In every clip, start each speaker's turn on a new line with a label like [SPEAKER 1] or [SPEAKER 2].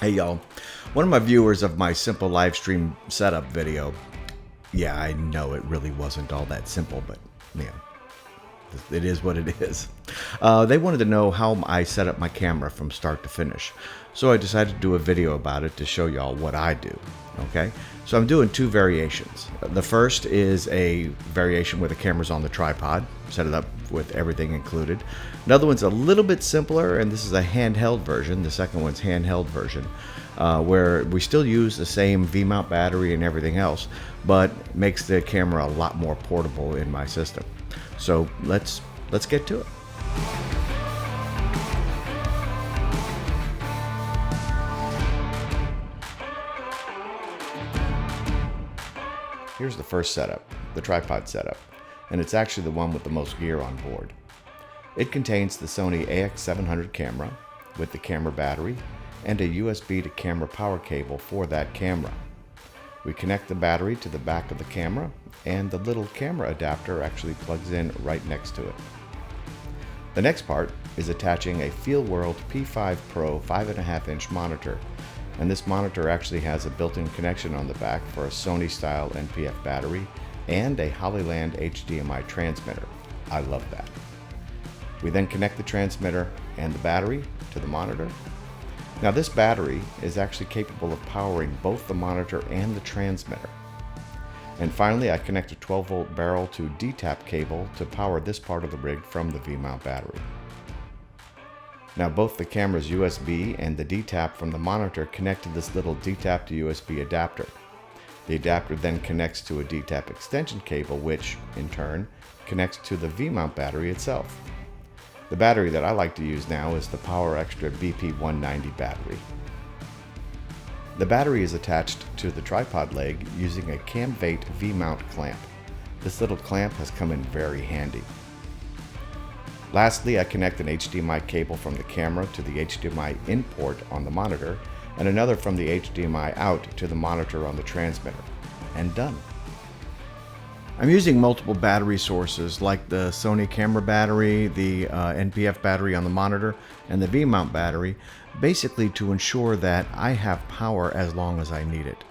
[SPEAKER 1] Hey y'all, one of my viewers of my simple live stream setup video, yeah, I know it really wasn't all that simple, but you know, it is what it is. They wanted to know how I set up my camera from start to finish. So I decided to do a video about it to show y'all what I do. Okay, so I'm doing two variations. The first is a variation where the camera's on the tripod, set it up with everything included. Another one's a little bit simpler, and this is a handheld version. The second one's handheld version, where we still use the same V-mount battery and everything else, but makes the camera a lot more portable in my system. So let's get to it. Here's the first setup, the tripod setup, and it's actually the one with the most gear on board. It contains the Sony AX700 camera with the camera battery and a USB to camera power cable for that camera. We connect the battery to the back of the camera, and the little camera adapter actually plugs in right next to it. The next part is attaching a FeelWorld P5 Pro 5.5-inch monitor, and this monitor actually has a built-in connection on the back for a Sony style NPF battery and a Hollyland HDMI transmitter. I love that. We then connect the transmitter and the battery to the monitor. Now this battery is actually capable of powering both the monitor and the transmitter. And finally, I connect a 12-volt barrel to DTAP cable to power this part of the rig from the V-mount battery. Now both the camera's USB and the DTAP from the monitor connect to this little DTAP to USB adapter. The adapter then connects to a DTAP extension cable, which, in turn, connects to the V-mount battery itself. The battery that I like to use now is the PowerExtra BP 190 battery. The battery is attached to the tripod leg using a Camvate V-mount clamp. This little clamp has come in very handy. Lastly, I connect an HDMI cable from the camera to the HDMI in port on the monitor, and another from the HDMI out to the monitor on the transmitter. And done. I'm using multiple battery sources like the Sony camera battery, the NPF battery on the monitor, and the V-mount battery, basically to ensure that I have power as long as I need it.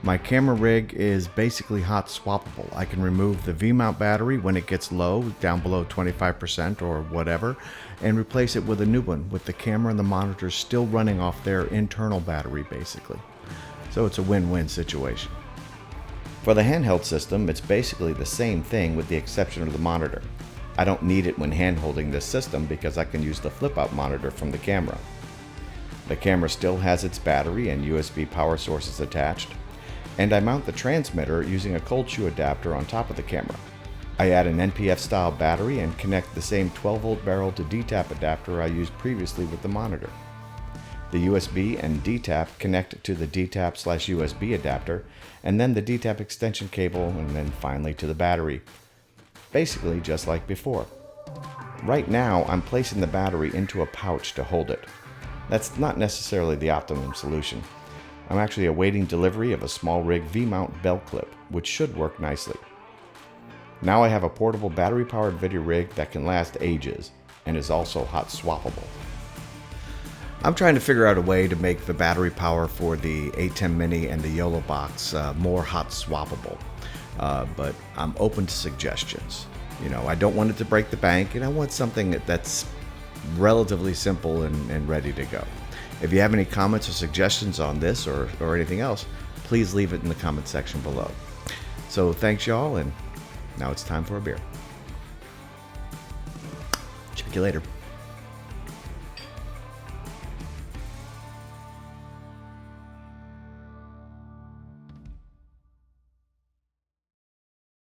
[SPEAKER 1] My camera rig is basically hot swappable. I can remove the V-mount battery when it gets low, down below 25% or whatever, and replace it with a new one with the camera and the monitor still running off their internal battery basically. So it's a win-win situation. For the handheld system, it's basically the same thing with the exception of the monitor. I don't need it when hand-holding this system because I can use the flip-out monitor from the camera. The camera still has its battery and USB power sources attached, and I mount the transmitter using a cold shoe adapter on top of the camera. I add an NPF style battery and connect the same 12-volt barrel to DTAP adapter I used previously with the monitor. The USB and DTAP connect to the DTAP/USB adapter, and then the DTAP extension cable, and then finally to the battery. Basically just like before. Right now, I'm placing the battery into a pouch to hold it. That's not necessarily the optimum solution. I'm actually awaiting delivery of a small rig V-mount belt clip, which should work nicely. Now I have a portable battery-powered video rig that can last ages, and is also hot swappable. I'm trying to figure out a way to make the battery power for the A10 Mini and the YOLO box more hot swappable, but I'm open to suggestions. You know, I don't want it to break the bank, and I want something that's relatively simple and ready to go. If you have any comments or suggestions on this or anything else, please leave it in the comment section below. So thanks y'all, and now it's time for a beer. Check you later.